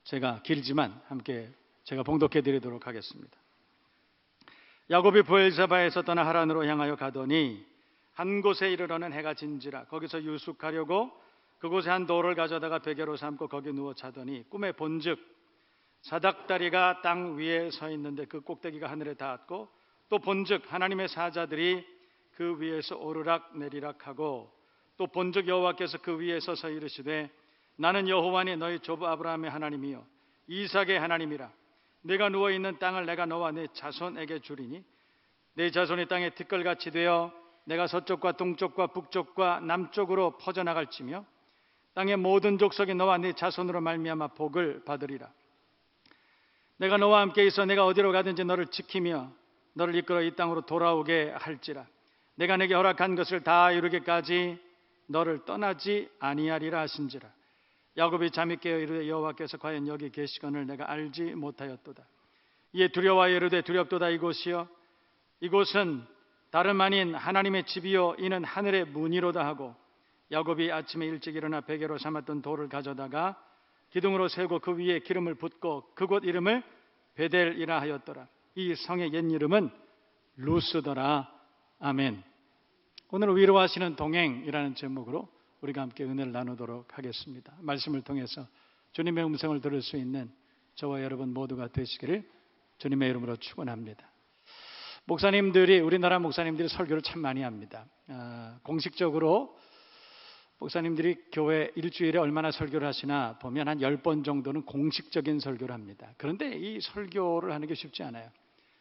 제가 길지만 함께 제가 봉독해 드리도록 하겠습니다. 야곱이 브엘사바에서 떠나 하란으로 향하여 가더니 한 곳에 이르러는 해가 진지라. 거기서 유숙하려고 그곳에 한 돌을 가져다가 베개로 삼고 거기 누워 자더니 꿈에 본즉 사닥다리가 땅 위에 서 있는데 그 꼭대기가 하늘에 닿았고, 또 본즉 하나님의 사자들이 그 위에서 오르락 내리락 하고, 또 본즉 여호와께서 그 위에 서서 이르시되 나는 여호와니 너희 조부 아브라함의 하나님이요 이삭의 하나님이라. 네가 누워있는 땅을 내가 너와 네 자손에게 주리니 네 자손이 땅에 티끌같이 되어 내가 서쪽과 동쪽과 북쪽과 남쪽으로 퍼져나갈지며 땅의 모든 족속이 너와 네 자손으로 말미암아 복을 받으리라. 내가 너와 함께 있어 내가 어디로 가든지 너를 지키며 너를 이끌어 이 땅으로 돌아오게 할지라. 내가 내게 허락한 것을 다 이루기까지 너를 떠나지 아니하리라 하신지라. 야곱이 잠이 깨어 이르되 여호와께서 과연 여기 계시거늘 내가 알지 못하였도다. 이에 두려워하여 이르되 두렵도다. 이곳이여 이곳은 다름 아닌 하나님의 집이요 이는 하늘의 문이로다 하고, 야곱이 아침에 일찍 일어나 베개로 삼았던 돌을 가져다가 기둥으로 세우고 그 위에 기름을 붓고 그곳 이름을 베델이라 하였더라. 이 성의 옛 이름은 루스더라. 아멘. 오늘 위로하시는 동행이라는 제목으로 우리가 함께 은혜를 나누도록 하겠습니다. 말씀을 통해서 주님의 음성을 들을 수 있는 저와 여러분 모두가 되시기를 주님의 이름으로 축원합니다. 목사님들이, 우리나라 목사님들이 설교를 참 많이 합니다. 공식적으로 목사님들이 교회 일주일에 얼마나 설교를 하시나 보면 한 10번 정도는 공식적인 설교를 합니다. 그런데 이 설교를 하는 게 쉽지 않아요.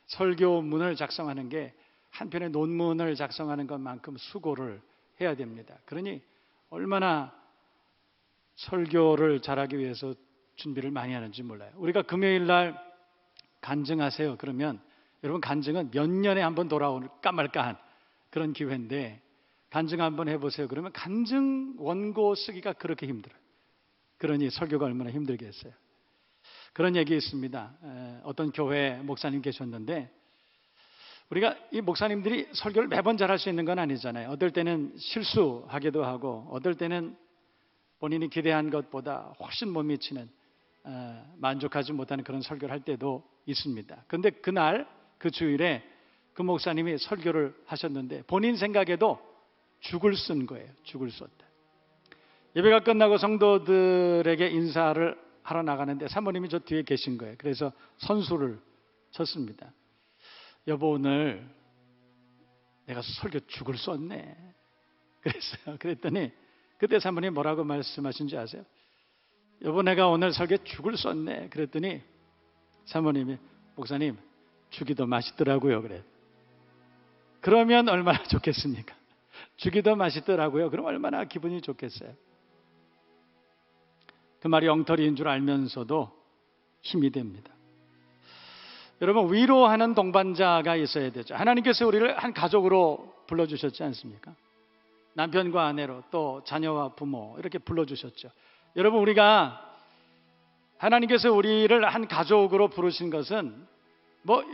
설교문을 작성하는 게 한편의 논문을 작성하는 것만큼 수고를 해야 됩니다. 그러니 얼마나 설교를 잘하기 위해서 준비를 많이 하는지 몰라요. 우리가 금요일 날 간증하세요 그러면 여러분, 간증은 몇 년에 한 번 돌아올까 말까한 그런 기회인데, 간증 한번 해보세요 그러면 간증 원고 쓰기가 그렇게 힘들어요. 그러니 설교가 얼마나 힘들겠어요. 그런 얘기 있습니다. 어떤 교회 목사님 계셨는데, 우리가 이 목사님들이 설교를 매번 잘할 수 있는 건 아니잖아요. 어떨 때는 실수하기도 하고, 어떨 때는 본인이 기대한 것보다 훨씬 못 미치는, 만족하지 못하는 그런 설교를 할 때도 있습니다. 그런데 그날 그 주일에 그 목사님이 설교를 하셨는데 본인 생각에도 죽을 쓴 거예요. 죽을 썼다. 예배가 끝나고 성도들에게 인사를 하러 나가는데 사모님이 저 뒤에 계신 거예요. 그래서 선수를 쳤습니다. 여보, 오늘 내가 설교 죽을 썼네. 그랬어요. 그랬더니 그때 사모님이 뭐라고 말씀하신지 아세요? 여보, 내가 오늘 설교 죽을 썼네. 그랬더니 사모님이, 목사님 죽이 더 맛있더라고요. 그래. 그러면 얼마나 좋겠습니까? 죽이 더 맛있더라고요. 그럼 얼마나 기분이 좋겠어요. 그 말이 엉터리인 줄 알면서도 힘이 됩니다. 여러분, 위로하는 동반자가 있어야 되죠. 하나님께서 우리를 한 가족으로 불러주셨지 않습니까? 남편과 아내로, 또 자녀와 부모 이렇게 불러주셨죠. 여러분, 우리가 하나님께서 우리를 한 가족으로 부르신 것은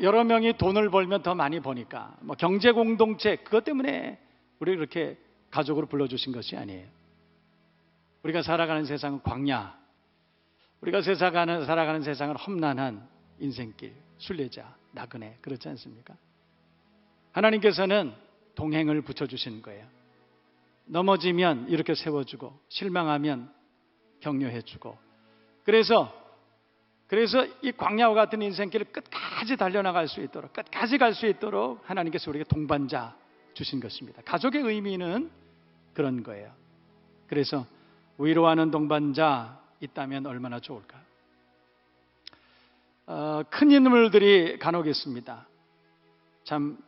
여러 명이 돈을 벌면 더 많이 버니까 경제 공동체 그것 때문에 우리를 이렇게 가족으로 불러주신 것이 아니에요. 우리가 살아가는 세상은 광야, 우리가 살아가는 세상은 험난한 인생길, 순례자, 나그네, 그렇지 않습니까? 하나님께서는 동행을 붙여주신 거예요. 넘어지면 이렇게 세워주고, 실망하면 격려해주고, 그래서 이 광야와 같은 인생길을 끝까지 달려나갈 수 있도록, 끝까지 갈 수 있도록 하나님께서 우리에게 동반자 주신 것입니다. 가족의 의미는 그런 거예요. 그래서 위로하는 동반자 있다면 얼마나 좋을까? 큰 인물들이 간혹 있습니다. 참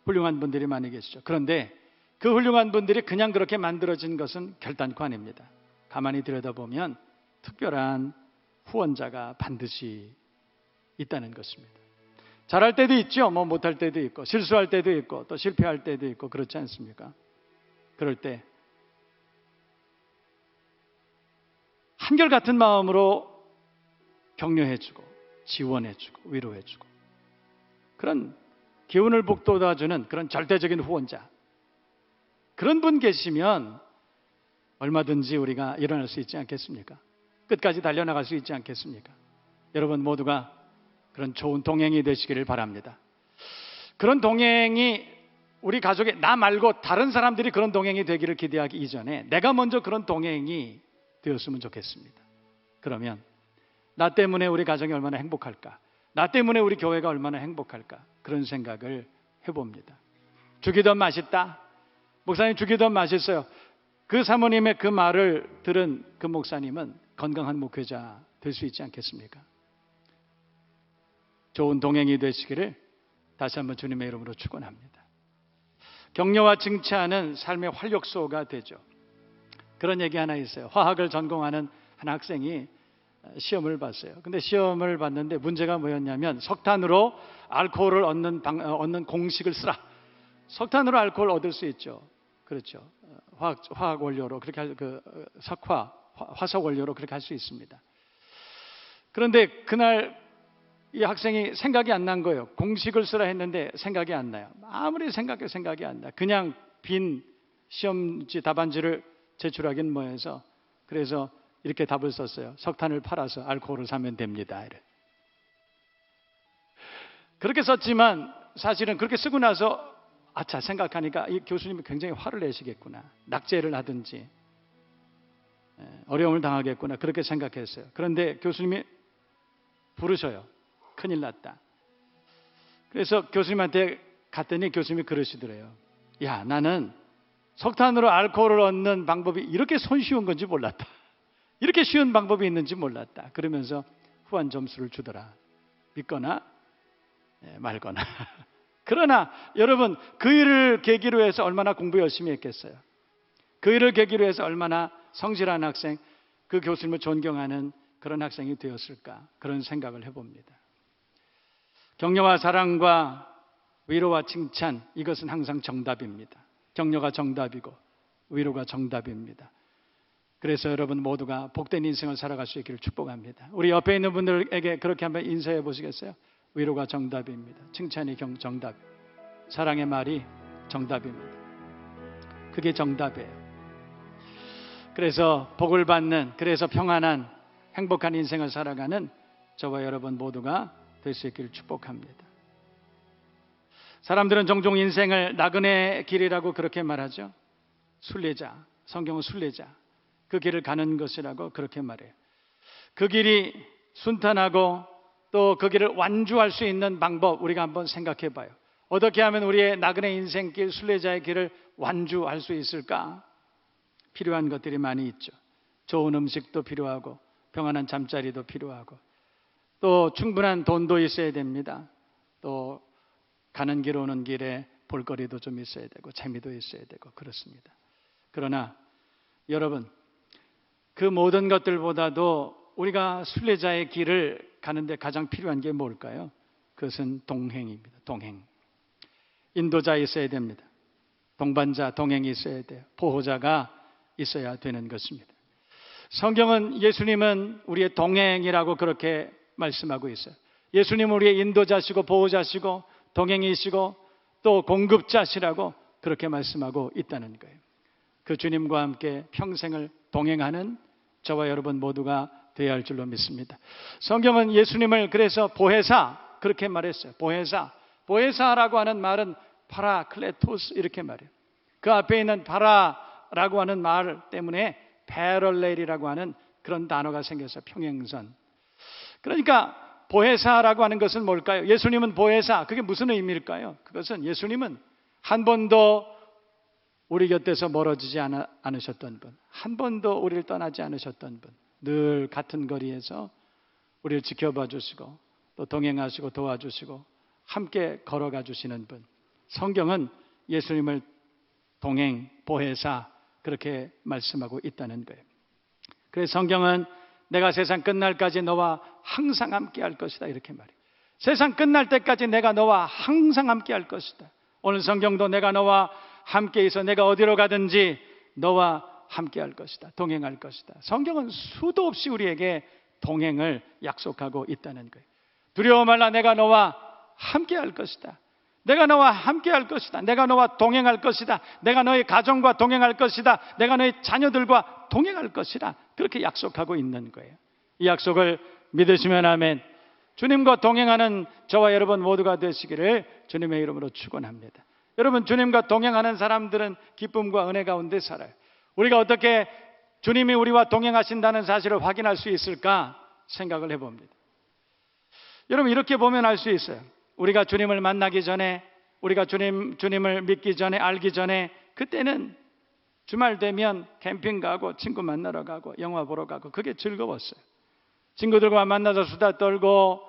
훌륭한 분들이 많이 계시죠. 그런데 그 훌륭한 분들이 그냥 그렇게 만들어진 것은 결단코 아닙니다. 가만히 들여다보면 특별한 후원자가 반드시 있다는 것입니다. 잘할 때도 있죠. 못할 때도 있고, 실수할 때도 있고, 또 실패할 때도 있고, 그렇지 않습니까? 그럴 때 한결같은 마음으로 격려해주고, 지원해주고, 위로해주고, 그런 기운을 북돋아주는 그런 절대적인 후원자, 그런 분 계시면 얼마든지 우리가 일어날 수 있지 않겠습니까? 끝까지 달려나갈 수 있지 않겠습니까? 여러분 모두가 그런 좋은 동행이 되시기를 바랍니다. 그런 동행이 우리 가족에 나 말고 다른 사람들이 그런 동행이 되기를 기대하기 이전에 내가 먼저 그런 동행이 되었으면 좋겠습니다. 그러면 나 때문에 우리 가정이 얼마나 행복할까? 나 때문에 우리 교회가 얼마나 행복할까? 그런 생각을 해봅니다. 죽이던 맛있다. 목사님 죽이던 맛있어요. 그 사모님의 그 말을 들은 그 목사님은 건강한 목회자 될 수 있지 않겠습니까? 좋은 동행이 되시기를 다시 한번 주님의 이름으로 축원합니다. 격려와 칭찬은 삶의 활력소가 되죠. 그런 얘기 하나 있어요. 화학을 전공하는 한 학생이 시험을 봤어요. 근데 시험을 봤는데 문제가 뭐였냐면 석탄으로 알코올을 얻는 공식을 쓰라. 석탄으로 알코올 얻을 수 있죠. 그렇죠. 화학 원료로 그렇게 화석 원료로 그렇게 할 수 있습니다. 그런데 그날 이 학생이 생각이 안 난 거예요. 공식을 쓰라 했는데 생각이 안 나요. 아무리 생각해도 생각이 안 나. 그냥 빈 시험지 답안지를 제출하긴 뭐해서 그래서 이렇게 답을 썼어요. 석탄을 팔아서 알코올을 사면 됩니다. 이래. 그렇게 썼지만 사실은 그렇게 쓰고 나서 아차 생각하니까 이 교수님이 굉장히 화를 내시겠구나. 낙제를 하든지 어려움을 당하겠구나. 그렇게 생각했어요. 그런데 교수님이 부르셔요. 큰일 났다. 그래서 교수님한테 갔더니 교수님이 그러시더래요. 야, 나는 석탄으로 알코올을 얻는 방법이 이렇게 손쉬운 건지 몰랐다. 이렇게 쉬운 방법이 있는지 몰랐다. 그러면서 후한 점수를 주더라. 믿거나 말거나. 그러나 여러분 그 일을 계기로 해서 얼마나 공부 열심히 했겠어요. 그 일을 계기로 해서 얼마나 성실한 학생, 그 교수님을 존경하는 그런 학생이 되었을까. 그런 생각을 해봅니다. 격려와 사랑과 위로와 칭찬, 이것은 항상 정답입니다. 격려가 정답이고 위로가 정답입니다. 그래서 여러분 모두가 복된 인생을 살아갈 수 있기를 축복합니다. 우리 옆에 있는 분들에게 그렇게 한번 인사해 보시겠어요? 위로가 정답입니다. 칭찬이 정답, 사랑의 말이 정답입니다. 그게 정답이에요. 그래서 복을 받는, 그래서 평안한 행복한 인생을 살아가는 저와 여러분 모두가 될 수 있기를 축복합니다. 사람들은 종종 인생을 나그네 길이라고 그렇게 말하죠. 순례자, 성경은 순례자, 그 길을 가는 것이라고 그렇게 말해요. 그 길이 순탄하고 또 그 길을 완주할 수 있는 방법 우리가 한번 생각해 봐요. 어떻게 하면 우리의 나그네 인생길, 순례자의 길을 완주할 수 있을까? 필요한 것들이 많이 있죠. 좋은 음식도 필요하고 평안한 잠자리도 필요하고 또 충분한 돈도 있어야 됩니다. 또 가는 길 오는 길에 볼거리도 좀 있어야 되고 재미도 있어야 되고 그렇습니다. 그러나 여러분 그 모든 것들보다도 우리가 순례자의 길을 가는데 가장 필요한 게 뭘까요? 그것은 동행입니다. 동행. 인도자 있어야 됩니다. 동반자, 동행이 있어야 돼요. 보호자가 있어야 되는 것입니다. 성경은 예수님은 우리의 동행이라고 그렇게 말씀하고 있어요. 예수님은 우리의 인도자시고 보호자시고 동행이시고 또 공급자시라고 그렇게 말씀하고 있다는 거예요. 그 주님과 함께 평생을 동행하는 저와 여러분 모두가 되어야 할 줄로 믿습니다. 성경은 예수님을 그래서 보혜사 그렇게 말했어요. 보혜사라고 하는 말은 파라클레토스 이렇게 말해요. 그 앞에 있는 파라라고 하는 말 때문에 패럴렐이라고 하는 그런 단어가 생겨서 평행선. 그러니까 보혜사라고 하는 것은 뭘까요? 예수님은 보혜사. 그게 무슨 의미일까요? 그것은 예수님은 한 번도 우리 곁에서 멀어지지 않으셨던 분, 한 번도 우리를 떠나지 않으셨던 분, 늘 같은 거리에서 우리를 지켜봐 주시고 또 동행하시고 도와주시고 함께 걸어가 주시는 분. 성경은 예수님을 동행, 보혜사 그렇게 말씀하고 있다는 거예요. 그래서 성경은 내가 세상 끝날까지 너와 항상 함께 할 것이다 이렇게 말해요. 세상 끝날 때까지 내가 너와 항상 함께 할 것이다. 오늘 성경도 내가 너와 함께 있어 내가 어디로 가든지 너와 함께 할 것이다. 동행할 것이다. 성경은 수도 없이 우리에게 동행을 약속하고 있다는 거예요. 두려워 말라 내가 너와 함께 할 것이다. 내가 너와 함께 할 것이다. 내가 너와 동행할 것이다. 내가 너의 가정과 동행할 것이다. 내가 너의 자녀들과 동행할 것이다. 그렇게 약속하고 있는 거예요. 이 약속을 믿으시면 아멘. 주님과 동행하는 저와 여러분 모두가 되시기를 주님의 이름으로 축원합니다. 여러분, 주님과 동행하는 사람들은 기쁨과 은혜 가운데 살아요. 우리가 어떻게 주님이 우리와 동행하신다는 사실을 확인할 수 있을까 생각을 해봅니다. 여러분, 이렇게 보면 알 수 있어요. 우리가 주님을 만나기 전에, 우리가 주님을 믿기 전에, 알기 전에, 그때는 주말 되면 캠핑 가고 친구 만나러 가고 영화 보러 가고 그게 즐거웠어요. 친구들과 만나서 수다 떨고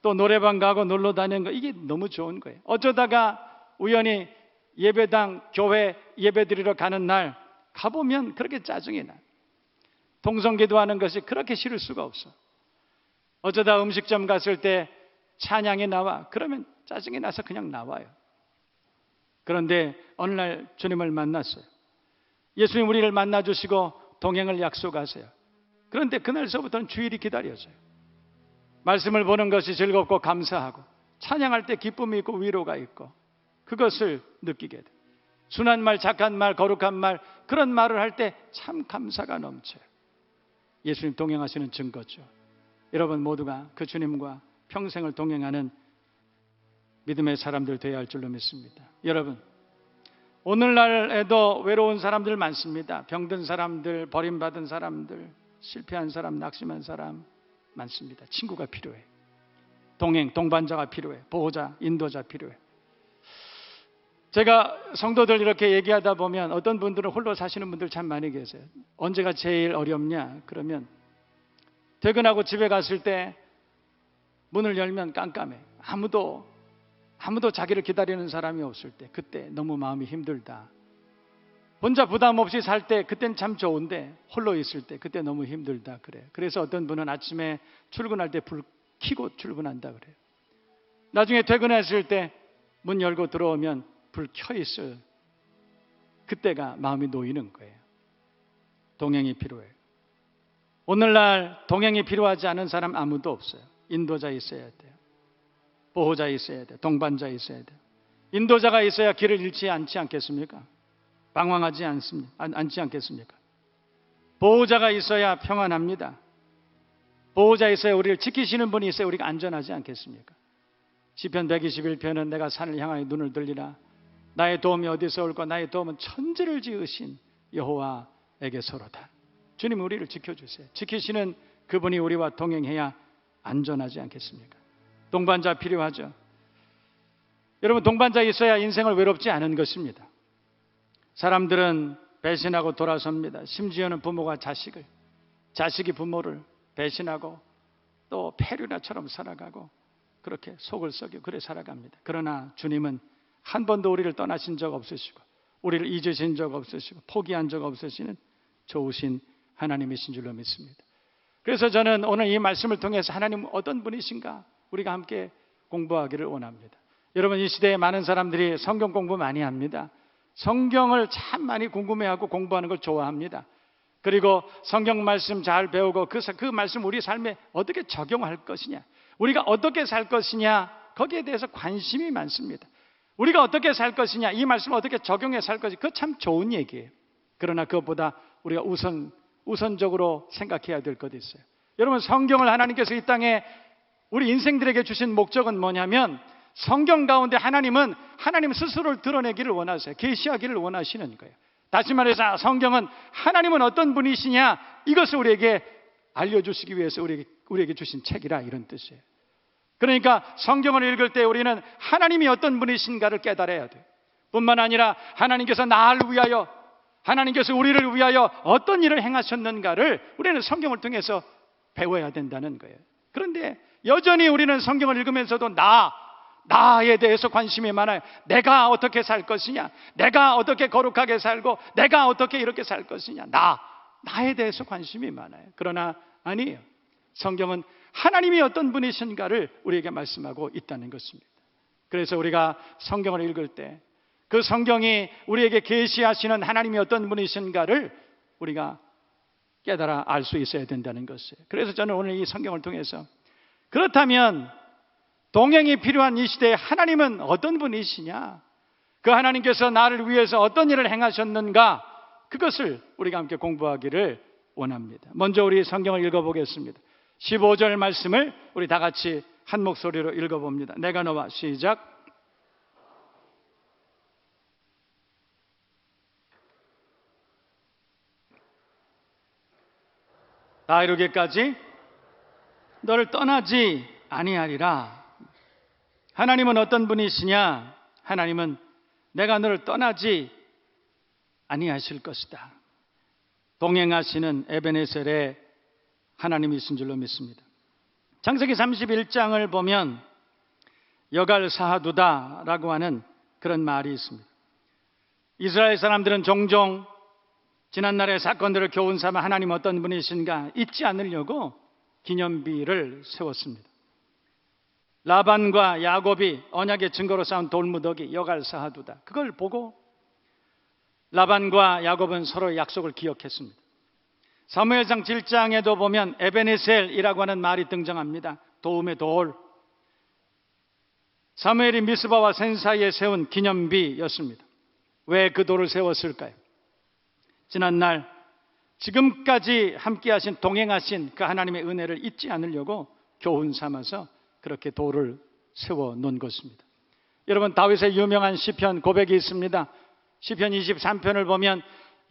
또 노래방 가고 놀러 다니는 거, 이게 너무 좋은 거예요. 어쩌다가 우연히 예배당, 교회 예배 드리러 가는 날 가보면 그렇게 짜증이 나요. 동성기도하는 것이 그렇게 싫을 수가 없어. 어쩌다 음식점 갔을 때 찬양이 나와. 그러면 짜증이 나서 그냥 나와요. 그런데 어느 날 주님을 만났어요. 예수님 우리를 만나주시고 동행을 약속하세요. 그런데 그날서부터는 주일이 기다려져요. 말씀을 보는 것이 즐겁고 감사하고, 찬양할 때 기쁨이 있고 위로가 있고, 그것을 느끼게 돼요. 순한 말, 착한 말, 거룩한 말, 그런 말을 할 때 참 감사가 넘쳐요. 예수님 동행하시는 증거죠. 여러분 모두가 그 주님과 평생을 동행하는 믿음의 사람들 되어야 할 줄로 믿습니다. 여러분, 오늘날에도 외로운 사람들 많습니다. 병든 사람들, 버림받은 사람들, 실패한 사람, 낙심한 사람 많습니다. 친구가 필요해. 동반자가 필요해. 보호자, 인도자 필요해. 제가 성도들 이렇게 얘기하다 보면 어떤 분들은 홀로 사시는 분들 참 많이 계세요. 언제가 제일 어렵냐? 그러면 퇴근하고 집에 갔을 때 문을 열면 깜깜해. 아무도 자기를 기다리는 사람이 없을 때, 그때 너무 마음이 힘들다. 혼자 부담 없이 살 때 그땐 참 좋은데 홀로 있을 때 그때 너무 힘들다 그래요. 그래서 어떤 분은 아침에 출근할 때 불 켜고 출근한다 그래요. 나중에 퇴근했을 때 문 열고 들어오면 불 켜 있을 그때가 마음이 놓이는 거예요. 동행이 필요해요. 오늘날 동행이 필요하지 않은 사람 아무도 없어요. 인도자 있어야 돼요. 보호자 있어야 돼요. 동반자 있어야 돼요. 인도자가 있어야 길을 잃지 않지 않겠습니까? 방황하지 않지 않겠습니까? 보호자가 있어야 평안합니다. 보호자 있어야 우리를 지키시는 분이 있어야 우리가 안전하지 않겠습니까? 시편 121편은 내가 산을 향하여 눈을 들리라. 나의 도움이 어디서 올까? 나의 도움은 천지를 지으신 여호와에게서로다. 주님 우리를 지켜주세요. 지키시는 그분이 우리와 동행해야 안전하지 않겠습니까? 동반자 필요하죠. 여러분, 동반자 있어야 인생을 외롭지 않은 것입니다. 사람들은 배신하고 돌아섭니다. 심지어는 부모가 자식을, 자식이 부모를 배신하고 또 페류나처럼 살아가고 그렇게 속을 썩여 그래 살아갑니다. 그러나 주님은 한 번도 우리를 떠나신 적 없으시고 우리를 잊으신 적 없으시고 포기한 적 없으시는 좋으신 하나님이신 줄로 믿습니다. 그래서 저는 오늘 이 말씀을 통해서 하나님 어떤 분이신가 우리가 함께 공부하기를 원합니다. 여러분, 이 시대에 많은 사람들이 성경 공부 많이 합니다. 성경을 참 많이 궁금해하고 공부하는 걸 좋아합니다. 그리고 성경 말씀 잘 배우고 그 말씀 우리 삶에 어떻게 적용할 것이냐, 우리가 어떻게 살 것이냐, 거기에 대해서 관심이 많습니다. 우리가 어떻게 살 것이냐, 이 말씀을 어떻게 적용해 살 것이냐, 그거 참 좋은 얘기예요. 그러나 그것보다 우리가 우선적으로 생각해야 될 것이 있어요. 여러분, 성경을 하나님께서 이 땅에 우리 인생들에게 주신 목적은 뭐냐면, 성경 가운데 하나님은 하나님 스스로를 드러내기를 원하세요. 계시하기를 원하시는 거예요. 다시 말해서 성경은 하나님은 어떤 분이시냐, 이것을 우리에게 알려주시기 위해서 우리에게 주신 책이라, 이런 뜻이에요. 그러니까 성경을 읽을 때 우리는 하나님이 어떤 분이신가를 깨달아야 돼요. 뿐만 아니라 하나님께서 나를 위하여, 하나님께서 우리를 위하여 어떤 일을 행하셨는가를 우리는 성경을 통해서 배워야 된다는 거예요. 그런데 여전히 우리는 성경을 읽으면서도 나에 대해서 관심이 많아요. 내가 어떻게 살 것이냐, 내가 어떻게 거룩하게 살고, 내가 어떻게 이렇게 살 것이냐, 나에 대해서 관심이 많아요. 그러나 아니에요. 성경은 하나님이 어떤 분이신가를 우리에게 말씀하고 있다는 것입니다. 그래서 우리가 성경을 읽을 때 그 성경이 우리에게 계시하시는 하나님이 어떤 분이신가를 우리가 깨달아 알 수 있어야 된다는 것이에요. 그래서 저는 오늘 이 성경을 통해서, 그렇다면 동행이 필요한 이 시대에 하나님은 어떤 분이시냐, 그 하나님께서 나를 위해서 어떤 일을 행하셨는가, 그것을 우리가 함께 공부하기를 원합니다. 먼저 우리 성경을 읽어보겠습니다. 15절 말씀을 우리 다 같이 한 목소리로 읽어봅니다. 내가 너와 시작. 다 이루기까지 너를 떠나지 아니하리라. 하나님은 어떤 분이시냐? 하나님은 내가 너를 떠나지 아니하실 것이다. 동행하시는 에베네셀의 하나님이신 줄로 믿습니다. 창세기 31장을 보면 여갈사하두다라고 하는 그런 말이 있습니다. 이스라엘 사람들은 종종 지난날의 사건들을 교훈 삼아 하나님 어떤 분이신가 잊지 않으려고 기념비를 세웠습니다. 라반과 야곱이 언약의 증거로 쌓은 돌무더기 여갈사하두다, 그걸 보고 라반과 야곱은 서로의 약속을 기억했습니다. 사무엘상 7장에도 보면 에베네셀이라고 하는 말이 등장합니다. 도움의 돌. 사무엘이 미스바와 센 사이에 세운 기념비였습니다. 왜 그 돌을 세웠을까요? 지난날 지금까지 함께하신 동행하신 그 하나님의 은혜를 잊지 않으려고 교훈 삼아서 그렇게 돌을 세워 놓은 것입니다. 여러분, 다윗의 유명한 시편 고백이 있습니다. 시편 23편을 보면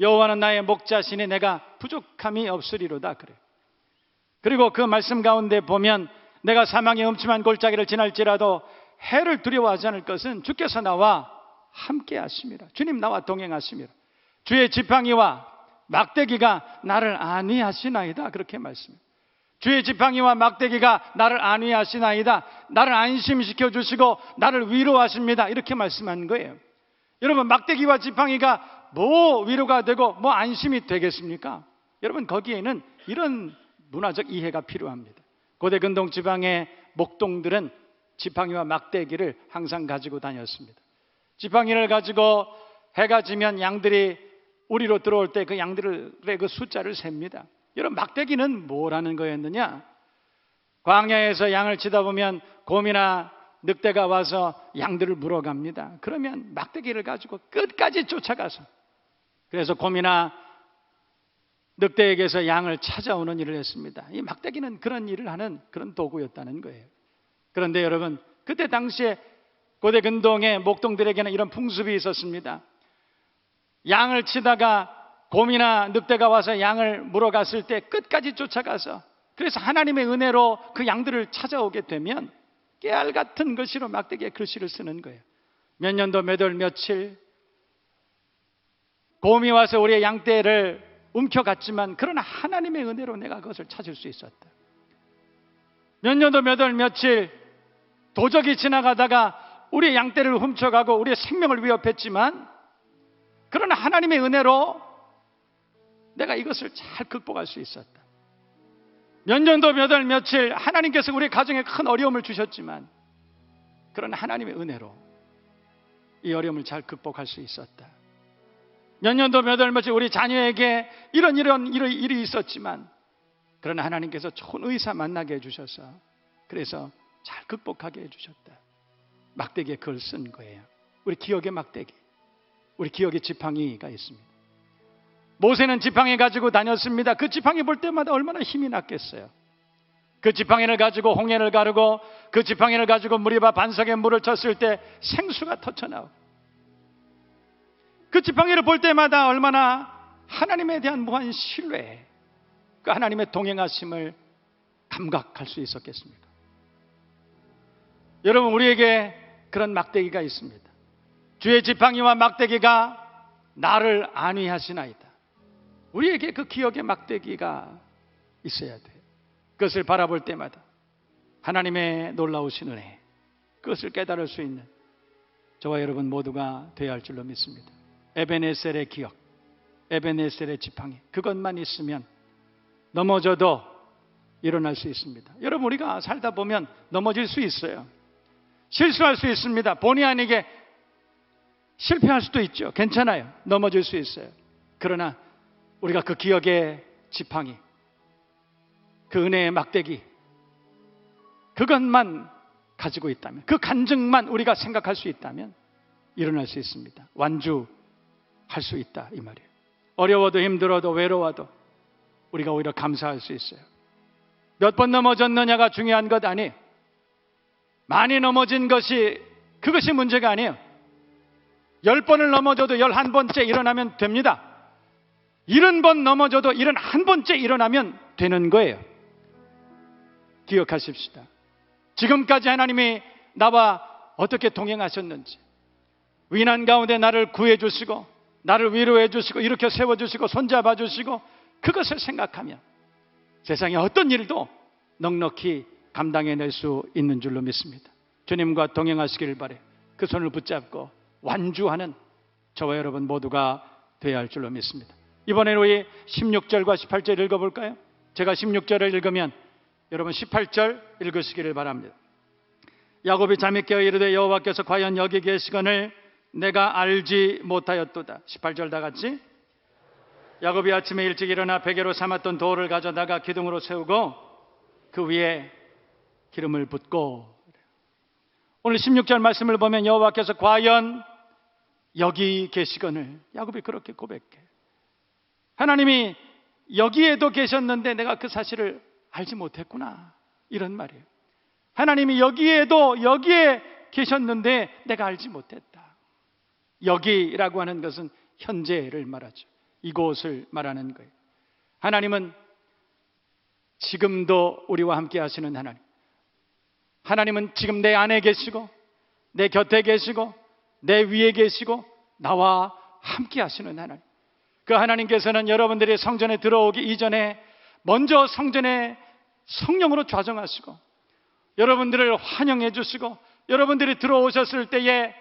여호와는 나의 목자시니 내가 부족함이 없으리로다 그래요. 그리고 그 말씀 가운데 보면 내가 사망의 음침한 골짜기를 지날지라도 해를 두려워하지 않을 것은 주께서 나와 함께 하심이라. 주님 나와 동행하심이라. 주의 지팡이와 막대기가 나를 안위하시나이다. 그렇게 말씀해요. 주의 지팡이와 막대기가 나를 안위하시나이다. 나를 안심시켜 주시고 나를 위로하십니다. 이렇게 말씀한 거예요. 여러분, 막대기와 지팡이가 뭐 위로가 되고 뭐 안심이 되겠습니까? 여러분, 거기에는 이런 문화적 이해가 필요합니다. 고대 근동 지방의 목동들은 지팡이와 막대기를 항상 가지고 다녔습니다. 지팡이를 가지고 해가 지면 양들이 우리로 들어올 때 그 양들의 그 숫자를 셉니다. 여러분, 막대기는 뭐라는 거였느냐? 광야에서 양을 치다 보면 곰이나 늑대가 와서 양들을 물어갑니다. 그러면 막대기를 가지고 끝까지 쫓아가서, 그래서 곰이나 늑대에게서 양을 찾아오는 일을 했습니다. 이 막대기는 그런 일을 하는 그런 도구였다는 거예요. 그런데 여러분, 그때 당시에 고대 근동의 목동들에게는 이런 풍습이 있었습니다. 양을 치다가 곰이나 늑대가 와서 양을 물어갔을 때 끝까지 쫓아가서, 그래서 하나님의 은혜로 그 양들을 찾아오게 되면 깨알 같은 글씨로 막대기에 글씨를 쓰는 거예요. 몇 년도 몇 월 며칠 곰이 와서 우리의 양떼를 움켜갔지만 그러나 하나님의 은혜로 내가 그것을 찾을 수 있었다. 몇 년도 몇 월 며칠 도적이 지나가다가 우리의 양떼를 훔쳐가고 우리의 생명을 위협했지만 그러나 하나님의 은혜로 내가 이것을 잘 극복할 수 있었다. 몇 년도 몇 월 며칠 하나님께서 우리 가정에 큰 어려움을 주셨지만 그러나 하나님의 은혜로 이 어려움을 잘 극복할 수 있었다. 몇 년도 몇 월 며칠 우리 자녀에게 이런 일이 있었지만 그러나 하나님께서 좋은 의사 만나게 해주셔서 그래서 잘 극복하게 해주셨다. 막대기에 그걸 쓴 거예요. 우리 기억의 막대기, 우리 기억의 지팡이가 있습니다. 모세는 지팡이 가지고 다녔습니다. 그 지팡이 볼 때마다 얼마나 힘이 났겠어요. 그 지팡이를 가지고 홍해를 가르고 그 지팡이를 가지고 무리바 반석에 물을 쳤을 때 생수가 터쳐나오고, 그 지팡이를 볼 때마다 얼마나 하나님에 대한 무한 신뢰, 그 하나님의 동행하심을 감각할 수 있었겠습니까? 여러분, 우리에게 그런 막대기가 있습니다. 주의 지팡이와 막대기가 나를 안위하시나이다. 우리에게 그 기억의 막대기가 있어야 돼요. 그것을 바라볼 때마다 하나님의 놀라우신 은혜, 그것을 깨달을 수 있는 저와 여러분 모두가 되어야 할 줄로 믿습니다. 에베네셀의 기억, 에베네셀의 지팡이, 그것만 있으면 넘어져도 일어날 수 있습니다. 여러분, 우리가 살다 보면 넘어질 수 있어요. 실수할 수 있습니다. 본의 아니게 실패할 수도 있죠. 괜찮아요. 넘어질 수 있어요. 그러나 우리가 그 기억의 지팡이, 그 은혜의 막대기, 그것만 가지고 있다면, 그 간증만 우리가 생각할 수 있다면 일어날 수 있습니다. 완주할 수 있다, 이 말이에요. 어려워도 힘들어도 외로워도 우리가 오히려 감사할 수 있어요. 몇 번 넘어졌느냐가 중요한 것 아니에요. 많이 넘어진 그것이 문제가 아니에요. 10번을 넘어져도 11번째 일어나면 됩니다. 70번 넘어져도 71번째 일어나면 되는 거예요. 기억하십시다. 지금까지 하나님이 나와 어떻게 동행하셨는지, 위난 가운데 나를 구해주시고 나를 위로해주시고 일으켜 세워주시고 손잡아주시고, 그것을 생각하면 세상의 어떤 일도 넉넉히 감당해낼 수 있는 줄로 믿습니다. 주님과 동행하시기를 바라요. 그 손을 붙잡고 완주하는 저와 여러분 모두가 되어야 할 줄로 믿습니다. 이번에는 우리 16절과 18절 읽어볼까요? 제가 16절을 읽으면 여러분 18절 읽으시기를 바랍니다. 야곱이 잠이 깨어 이르되 여호와께서 과연 여기 계시거늘 내가 알지 못하였도다. 18절 다 같이. 야곱이 아침에 일찍 일어나 베개로 삼았던 돌을 가져다가 기둥으로 세우고 그 위에 기름을 붓고. 오늘 16절 말씀을 보면 여호와께서 과연 여기 계시거늘, 야곱이 그렇게 고백해. 하나님이 여기에도 계셨는데 내가 그 사실을 알지 못했구나, 이런 말이에요. 하나님이 여기에 계셨는데 내가 알지 못했다. 여기라고 하는 것은 현재를 말하죠. 이곳을 말하는 거예요. 하나님은 지금도 우리와 함께 하시는 하나님. 하나님은 지금 내 안에 계시고 내 곁에 계시고 내 위에 계시고 나와 함께 하시는 하나님. 그 하나님께서는 여러분들이 성전에 들어오기 이전에 먼저 성전에 성령으로 좌정하시고 여러분들을 환영해 주시고 여러분들이 들어오셨을 때에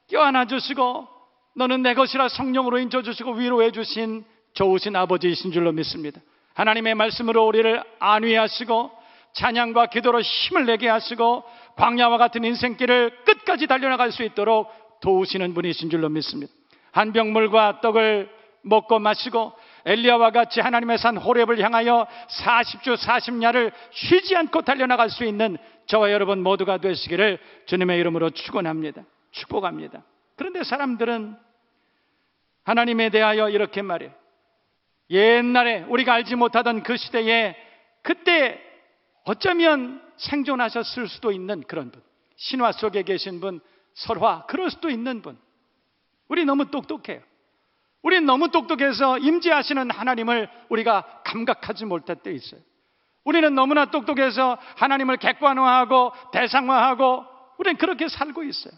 껴안아 주시고 너는 내 것이라 성령으로 인쳐 주시고 위로해 주신 좋으신 아버지이신 줄로 믿습니다. 하나님의 말씀으로 우리를 안위하시고 찬양과 기도로 힘을 내게 하시고 광야와 같은 인생길을 끝까지 달려나갈 수 있도록 도우시는 분이신 줄로 믿습니다. 한 병 물과 떡을 먹고 마시고 엘리야와 같이 하나님의 산 호렙을 향하여 40주 40야를 쉬지 않고 달려나갈 수 있는 저와 여러분 모두가 되시기를 주님의 이름으로 축원합니다. 축복합니다. 그런데 사람들은 하나님에 대하여 이렇게 말해요. 옛날에 우리가 알지 못하던 그 시대에 그때 어쩌면 생존하셨을 수도 있는 그런 분, 신화 속에 계신 분, 설화, 그럴 수도 있는 분. 우리 너무 똑똑해요. 우리 너무 똑똑해서 임재하시는 하나님을 우리가 감각하지 못할 때 있어요. 우리는 너무나 똑똑해서 하나님을 객관화하고 대상화하고 우리는 그렇게 살고 있어요.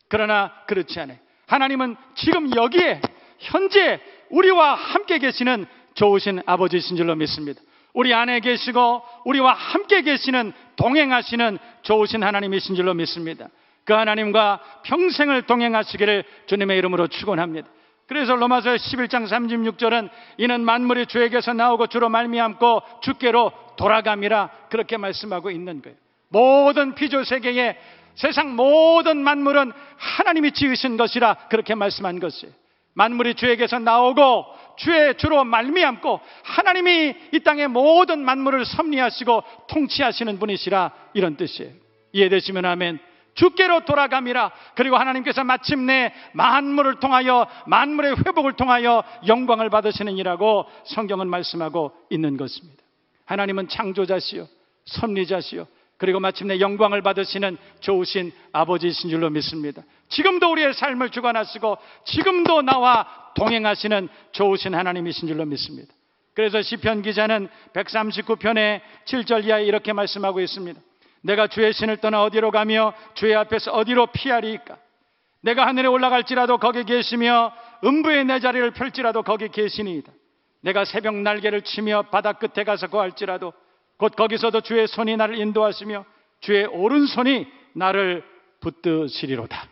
그러나 그렇지 않아요. 하나님은 지금 여기에 현재 우리와 함께 계시는 좋으신 아버지이신 줄로 믿습니다. 우리 안에 계시고 우리와 함께 계시는 동행하시는 좋으신 하나님이신 줄로 믿습니다. 그 하나님과 평생을 동행하시기를 주님의 이름으로 축원합니다. 그래서 로마서 11장 36절은 이는 만물이 주에게서 나오고 주로 말미암고 주께로 돌아감이라 그렇게 말씀하고 있는 거예요. 모든 피조 세계에 세상 모든 만물은 하나님이 지으신 것이라 그렇게 말씀한 것이에요. 만물이 주에게서 나오고 주의 주로 말미암고 하나님이 이 땅의 모든 만물을 섭리하시고 통치하시는 분이시라, 이런 뜻이에요. 이해되시면 아멘. 주께로 돌아감이라. 그리고 하나님께서 마침내 만물을 통하여 만물의 회복을 통하여 영광을 받으시는 이라고 성경은 말씀하고 있는 것입니다. 하나님은 창조자시요 섭리자시요 그리고 마침내 영광을 받으시는 좋으신 아버지이신 줄로 믿습니다. 지금도 우리의 삶을 주관하시고 지금도 나와 동행하시는 좋으신 하나님이신 줄로 믿습니다. 그래서 시편 기자는 139편의 7절 이하에 이렇게 말씀하고 있습니다. 내가 주의 신을 떠나 어디로 가며 주의 앞에서 어디로 피하리이까? 내가 하늘에 올라갈지라도 거기 계시며 음부에 내 자리를 펼지라도 거기 계시니이다. 내가 새벽 날개를 치며 바다 끝에 가서 거할지라도 곧 거기서도 주의 손이 나를 인도하시며 주의 오른손이 나를 붙드시리로다.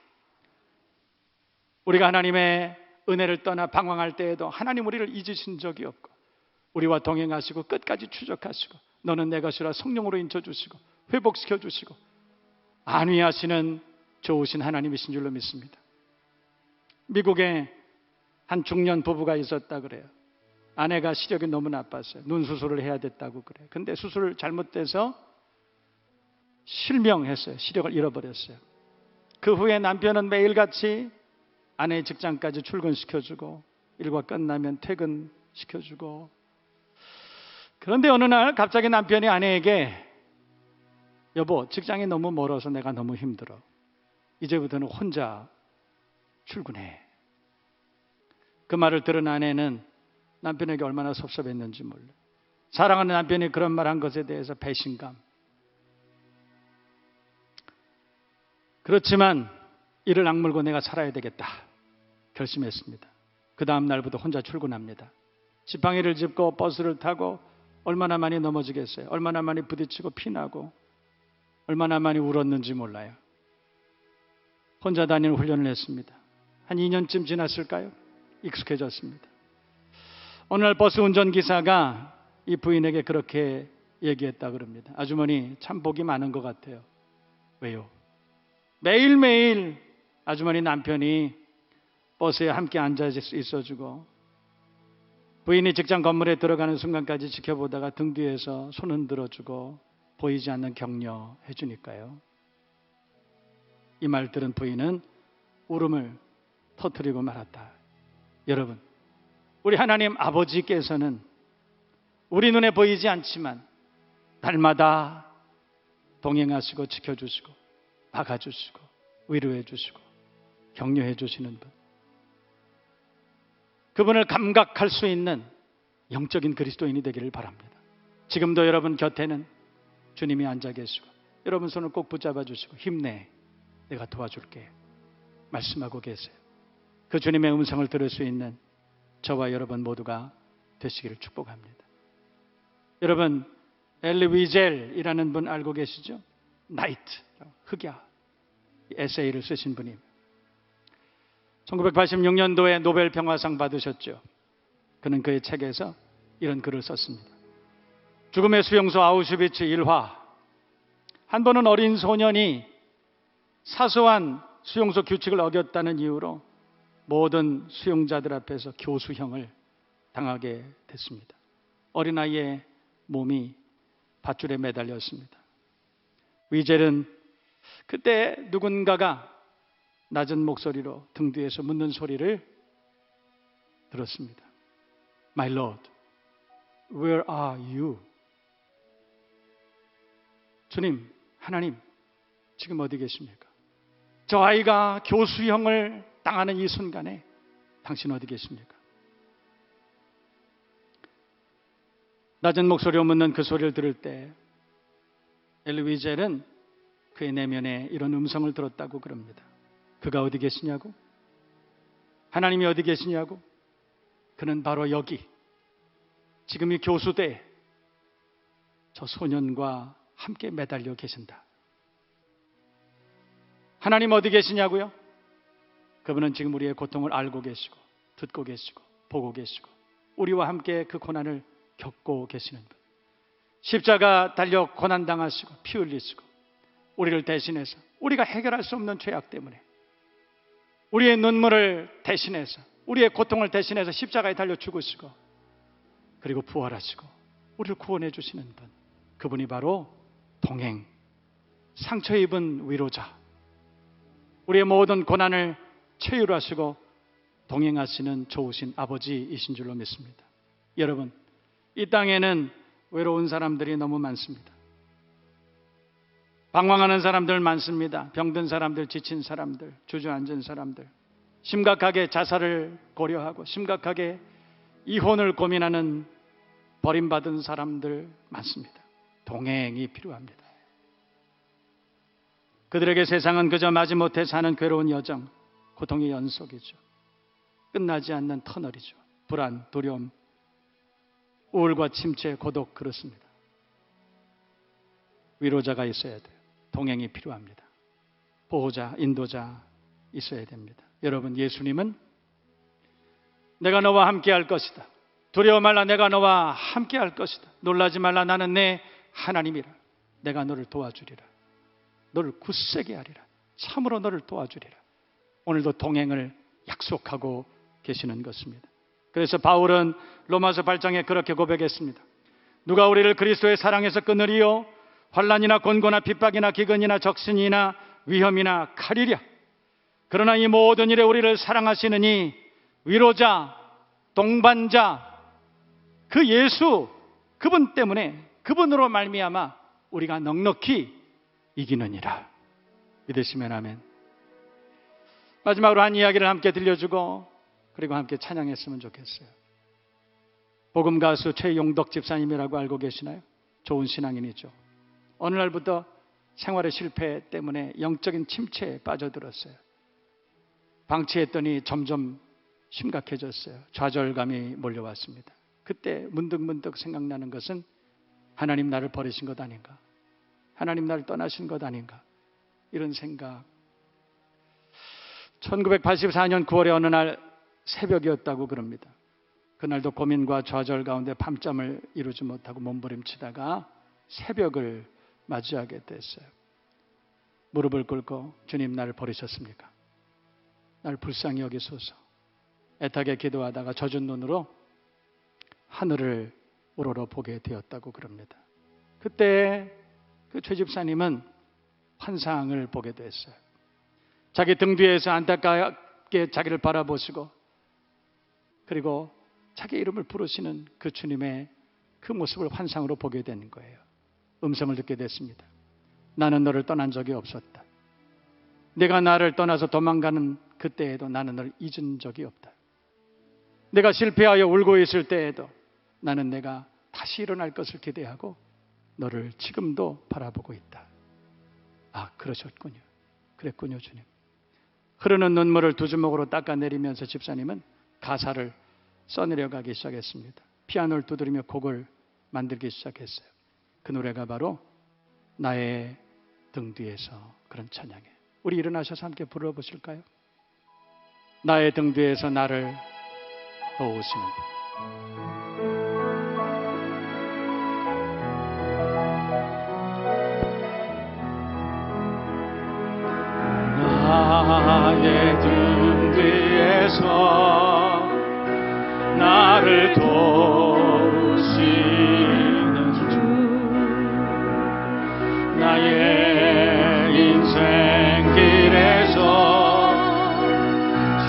우리가 하나님의 은혜를 떠나 방황할 때에도 하나님 우리를 잊으신 적이 없고 우리와 동행하시고 끝까지 추적하시고 너는 내 것이라 성령으로 인쳐주시고 회복시켜주시고 안위하시는 좋으신 하나님이신 줄로 믿습니다. 미국에 한 중년 부부가 있었다 그래요. 아내가 시력이 너무 나빴어요. 눈 수술을 해야 됐다고 그래요. 근데 수술 잘못돼서 실명했어요. 시력을 잃어버렸어요. 그 후에 남편은 매일같이 아내의 직장까지 출근시켜주고 일과 끝나면 퇴근시켜주고 그런데 어느 날 갑자기 남편이 아내에게 여보, 직장이 너무 멀어서 내가 너무 힘들어. 이제부터는 혼자 출근해. 그 말을 들은 아내는 남편에게 얼마나 섭섭했는지 몰라. 사랑하는 남편이 그런 말 한 것에 대해서 배신감. 그렇지만 이를 악물고 내가 살아야 되겠다 결심했습니다. 그 다음 날부터 혼자 출근합니다. 지팡이를 짚고 버스를 타고 얼마나 많이 넘어지겠어요. 얼마나 많이 부딪히고 피나고 얼마나 많이 울었는지 몰라요. 혼자 다니는 훈련을 했습니다. 한 2년쯤 지났을까요? 익숙해졌습니다. 어느 날 버스 운전기사가 이 부인에게 그렇게 얘기했다 그럽니다. 아주머니 참 복이 많은 것 같아요. 왜요? 매일매일 아주머니 남편이 버스에 함께 앉아 있어주고 부인이 직장 건물에 들어가는 순간까지 지켜보다가 등 뒤에서 손 흔들어주고 보이지 않는 격려해 주니까요. 이 말 들은 부인은 울음을 터뜨리고 말았다. 여러분, 우리 하나님 아버지께서는 우리 눈에 보이지 않지만 날마다 동행하시고 지켜주시고 박아주시고 위로해 주시고 격려해 주시는 분, 그분을 감각할 수 있는 영적인 그리스도인이 되기를 바랍니다. 지금도 여러분 곁에는 주님이 앉아 계시고 여러분 손을 꼭 붙잡아 주시고 힘내, 내가 도와줄게 말씀하고 계세요. 그 주님의 음성을 들을 수 있는 저와 여러분 모두가 되시기를 축복합니다. 여러분, 엘리 위젤이라는 분 알고 계시죠? 나이트, 흑야 에세이를 쓰신 분입니다. 1986년도에 노벨 평화상 받으셨죠. 그는 그의 책에서 이런 글을 썼습니다. 죽음의 수용소 아우슈비츠 일화. 한 번은 어린 소년이 사소한 수용소 규칙을 어겼다는 이유로 모든 수용자들 앞에서 교수형을 당하게 됐습니다. 어린아이의 몸이 밧줄에 매달렸습니다. 위젤은 그때 누군가가 낮은 목소리로 등 뒤에서 묻는 소리를 들었습니다. My Lord, where are you? 주님, 하나님, 지금 어디 계십니까? 저 아이가 교수형을 당하는 이 순간에 당신 어디 계십니까? 낮은 목소리로 묻는 그 소리를 들을 때 엘리 위젤은 그의 내면에 이런 음성을 들었다고 그럽니다. 그가 어디 계시냐고? 하나님이 어디 계시냐고? 그는 바로 여기, 지금 이 교수대 저 소년과 함께 매달려 계신다. 하나님 어디 계시냐고요? 그분은 지금 우리의 고통을 알고 계시고 듣고 계시고 보고 계시고 우리와 함께 그 고난을 겪고 계시는 분, 십자가 달려 고난당하시고 피 흘리시고 우리를 대신해서, 우리가 해결할 수 없는 죄악 때문에 우리의 눈물을 대신해서, 우리의 고통을 대신해서 십자가에 달려 죽으시고 그리고 부활하시고 우리를 구원해 주시는 분, 그분이 바로 동행, 상처 입은 위로자, 우리의 모든 고난을 체휼하시고 동행하시는 좋으신 아버지이신 줄로 믿습니다. 여러분, 이 땅에는 외로운 사람들이 너무 많습니다. 방황하는 사람들 많습니다. 병든 사람들, 지친 사람들, 주저앉은 사람들, 심각하게 자살을 고려하고 심각하게 이혼을 고민하는 버림받은 사람들 많습니다. 동행이 필요합니다. 그들에게 세상은 그저 마지못해 사는 괴로운 여정, 고통의 연속이죠. 끝나지 않는 터널이죠. 불안, 두려움, 우울과 침체, 고독, 그렇습니다. 위로자가 있어야 돼요. 동행이 필요합니다. 보호자, 인도자 있어야 됩니다. 여러분, 예수님은 내가 너와 함께 할 것이다. 두려워 말라, 내가 너와 함께 할 것이다. 놀라지 말라, 나는 내 하나님이라. 내가 너를 도와주리라. 너를 굳세게 하리라. 참으로 너를 도와주리라. 오늘도 동행을 약속하고 계시는 것입니다. 그래서 바울은 로마서 8장에 그렇게 고백했습니다. 누가 우리를 그리스도의 사랑에서 끊으리요? 환난이나 곤고나 핍박이나 기근이나 적신이나 위험이나 칼이랴. 그러나 이 모든 일에 우리를 사랑하시는 이 위로자, 동반자, 그 예수, 그분 때문에, 그분으로 말미암아 우리가 넉넉히 이기느니라. 믿으시면 아멘. 마지막으로 한 이야기를 함께 들려주고 그리고 함께 찬양했으면 좋겠어요. 복음 가수 최용덕 집사님이라고 알고 계시나요? 좋은 신앙인이죠. 어느 날부터 생활의 실패 때문에 영적인 침체에 빠져들었어요. 방치했더니 점점 심각해졌어요. 좌절감이 몰려왔습니다. 그때 문득문득 생각나는 것은 하나님 나를 버리신 것 아닌가, 하나님 나를 떠나신 것 아닌가, 이런 생각. 1984년 9월의 어느 날 새벽이었다고 그럽니다. 그날도 고민과 좌절 가운데 밤잠을 이루지 못하고 몸부림치다가 새벽을 맞이하게 됐어요. 무릎을 꿇고 주님, 나를 버리셨습니까? 나를 불쌍히 여기소서. 애타게 기도하다가 젖은 눈으로 하늘을 우러러 보게 되었다고 그럽니다. 그때 그 최 집사님은 환상을 보게 됐어요. 자기 등 뒤에서 안타깝게 자기를 바라보시고 그리고 자기 이름을 부르시는 그 주님의 그 모습을 환상으로 보게 된 거예요. 음성을 듣게 됐습니다. 나는 너를 떠난 적이 없었다. 내가 나를 떠나서 도망가는 그때에도 나는 너를 잊은 적이 없다. 내가 실패하여 울고 있을 때에도 나는 내가 다시 일어날 것을 기대하고 너를 지금도 바라보고 있다. 아, 그러셨군요. 그랬군요, 주님. 흐르는 눈물을 두 주먹으로 닦아내리면서 집사님은 가사를 써내려가기 시작했습니다. 피아노를 두드리며 곡을 만들기 시작했어요. 그 노래가 바로 나의 등 뒤에서, 그런 찬양이에요. 우리 일어나셔서 함께 불러보실까요? 나의 등 뒤에서 나를 도우시는 분. 나의 등 뒤에서 나를 도우시는 주, 나의 인생 길에서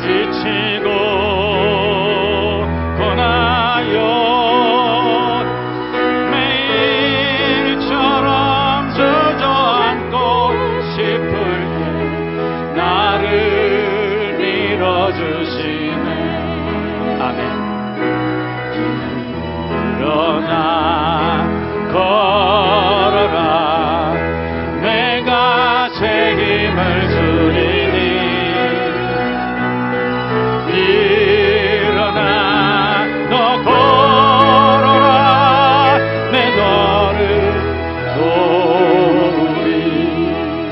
지치고 고나여 매일처럼 주저앉고 싶을 때 나를 밀어주시네. 아멘. 일어나 걸어라, 내가 새 힘을 주리니. 일어나 너 걸어라, 내 너를 도우리.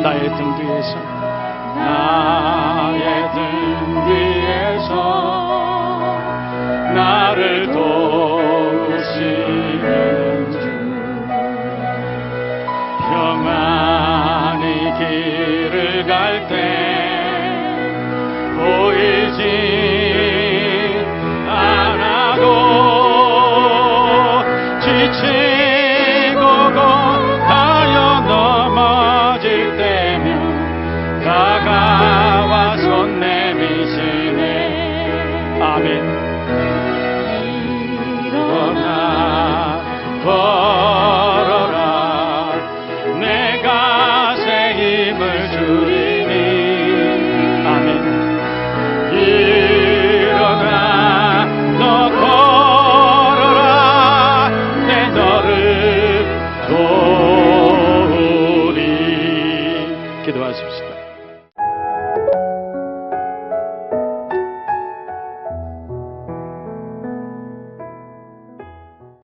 나의 등 뒤에서, 나의 등 뒤에서 나를 도우시는 주, 평안히 길을 갈 때 보이지 않아도 지치고 고하여 넘어질 때